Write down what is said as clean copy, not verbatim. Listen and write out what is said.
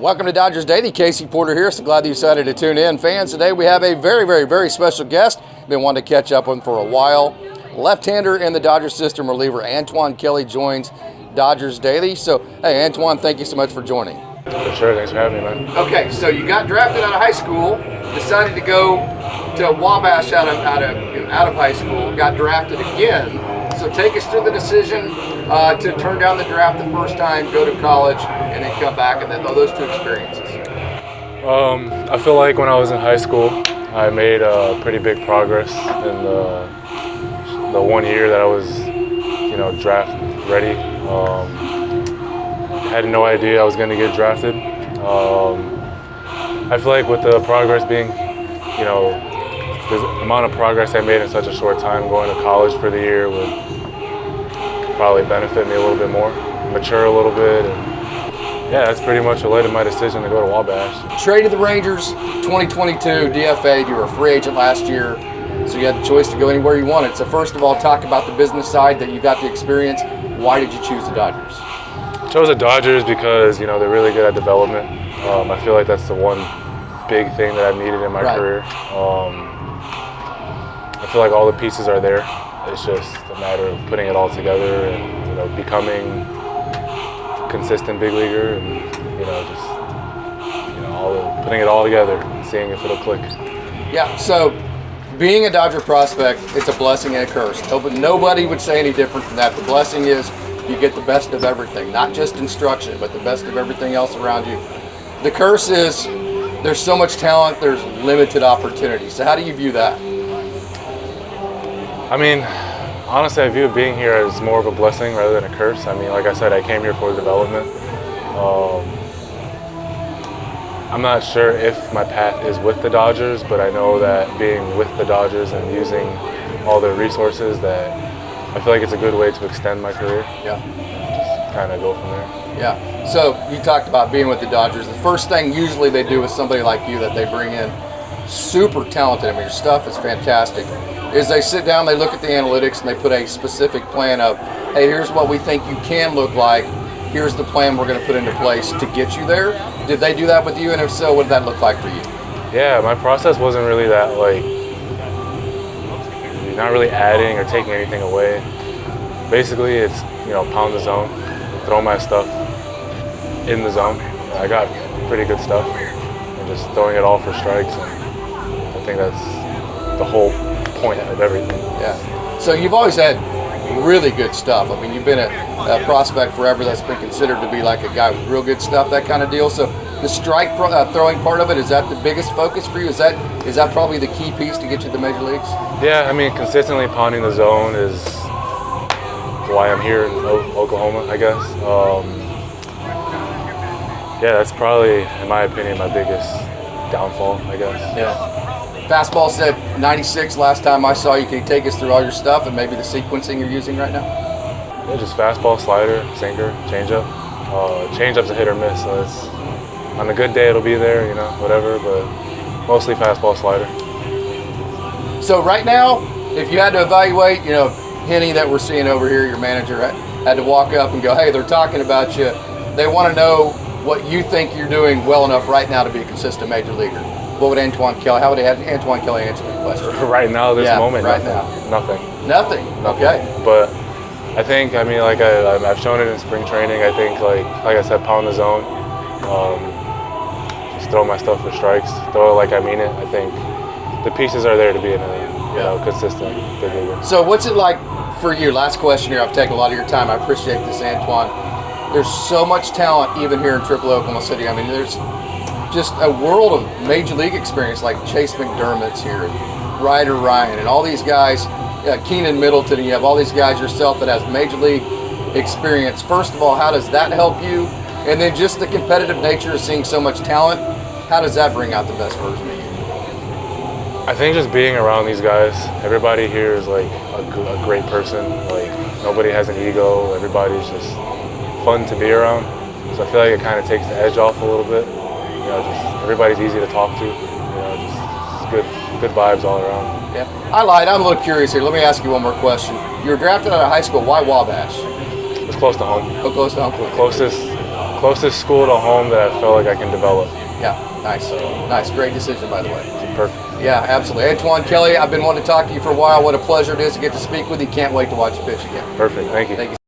Welcome to Dodgers Daily. Casey Porter here. So glad that you decided to tune in. Fans, today we have a very special guest. Been wanting to catch up with for a while. Left-hander in the Dodgers system reliever Antoine Kelly joins Dodgers Daily. So, hey, Antoine, thank you so much for joining. For sure. Thanks for having me, man. Okay, so you got drafted out of high school, decided to go to Wabash out of high school, got drafted again. So take us through the decision to turn down the draft the first time, go to college, and then come back, and then those two experiences. I feel like when I was in high school, I made pretty big progress in the 1 year that I was, draft ready. Had no idea I was going to get drafted. I feel like with the progress being, the amount of progress I made in such a short time, going to college for the year would probably benefit me a little bit more, mature a little bit. And yeah, that's pretty much what led to my decision to go to Wabash. Traded the Rangers, 2022, DFA'd. You were a free agent last year, so you had the choice to go anywhere you wanted. So first of all, talk about the business side that you got the experience. Why did you choose the Dodgers? I chose the Dodgers because, they're really good at development. I feel like that's the one big thing that I've needed in my career. I feel like all the pieces are there. It's just a matter of putting it all together and, becoming a consistent big leaguer and, putting it all together and seeing if it'll click. Yeah, so being a Dodger prospect, it's a blessing and a curse. Nobody would say any different than that. The blessing is you get the best of everything, not just instruction, but the best of everything else around you. The curse is there's so much talent, there's limited opportunity. So how do you view that? I mean, honestly, I view being here as more of a blessing rather than a curse. I mean, like I said, I came here for development. I'm not sure if my path is with the Dodgers, but I know that being with the Dodgers and using all their resources, that I feel like it's a good way to extend my career. Yeah. Just kind of go from there. Yeah. So you talked about being with the Dodgers. The first thing usually they do with somebody like you that they bring in, super talented, I mean, your stuff is fantastic, is they sit down, they look at the analytics, and they put a specific plan of, hey, here's what we think you can look like. Here's the plan we're going to put into place to get you there. Did they do that with you? And if so, what did that look like for you? Yeah, my process wasn't really that, not really adding or taking anything away. Basically, it's, pound the zone, throw my stuff in the zone. I got pretty good stuff, and just throwing it all for strikes. And I think that's the whole point of everything. Yeah. So you've always had really good stuff. I mean, you've been a prospect forever that's been considered to be like a guy with real good stuff, that kind of deal. So the strike throwing part of it, is that the biggest focus for you? Is that probably the key piece to get you to the major leagues? Yeah, I mean, consistently pounding the zone is why I'm here in Oklahoma, I guess. Yeah, that's probably, in my opinion, my biggest downfall, I guess. Yeah. Fastball said 96 last time I saw you. Can you take us through all your stuff and maybe the sequencing you're using right now? Yeah, just fastball, slider, sinker, changeup. Changeup's a hit or miss, so it's, on a good day it'll be there, whatever, but mostly fastball, slider. So right now, if you had to evaluate, Henny that we're seeing over here, your manager, had to walk up and go, hey, they're talking about you. They want to know what you think you're doing well enough right now to be a consistent major leaguer. How would Antoine Kelly answer the question? Right now, this moment, right nothing. Nothing. Okay. But I think, I've shown it in spring training. I think, like I said, pound the zone. Just throw my stuff for strikes. Throw it like I mean it. I think the pieces are there to be in a consistent big leaguer. So what's it like for you? Last question here. I've taken a lot of your time. I appreciate this, Antoine. There's so much talent even here in Triple Oklahoma City. I mean, there's just a world of major league experience, like Chase McDermott's here, and Ryder Ryan, and all these guys, Keenan Middleton, and you have all these guys yourself that has major league experience. First of all, how does that help you? And then just the competitive nature of seeing so much talent, how does that bring out the best version of you? I think just being around these guys, everybody here is like a great person. Like, nobody has an ego. Everybody's just fun to be around. So I feel like it kind of takes the edge off a little bit. Just everybody's easy to talk to. Just good vibes all around. Yeah, I lied. I'm a little curious here. Let me ask you one more question. You were drafted out of high school. Why Wabash? It's close to home. Oh, close to home. closest school to home that I feel like I can develop. Yeah, nice. Nice. Great decision, by the way. Perfect. Yeah, absolutely. Antoine Kelly, I've been wanting to talk to you for a while. What a pleasure it is to get to speak with you. Can't wait to watch you pitch again. Perfect. Thank you. Thank you.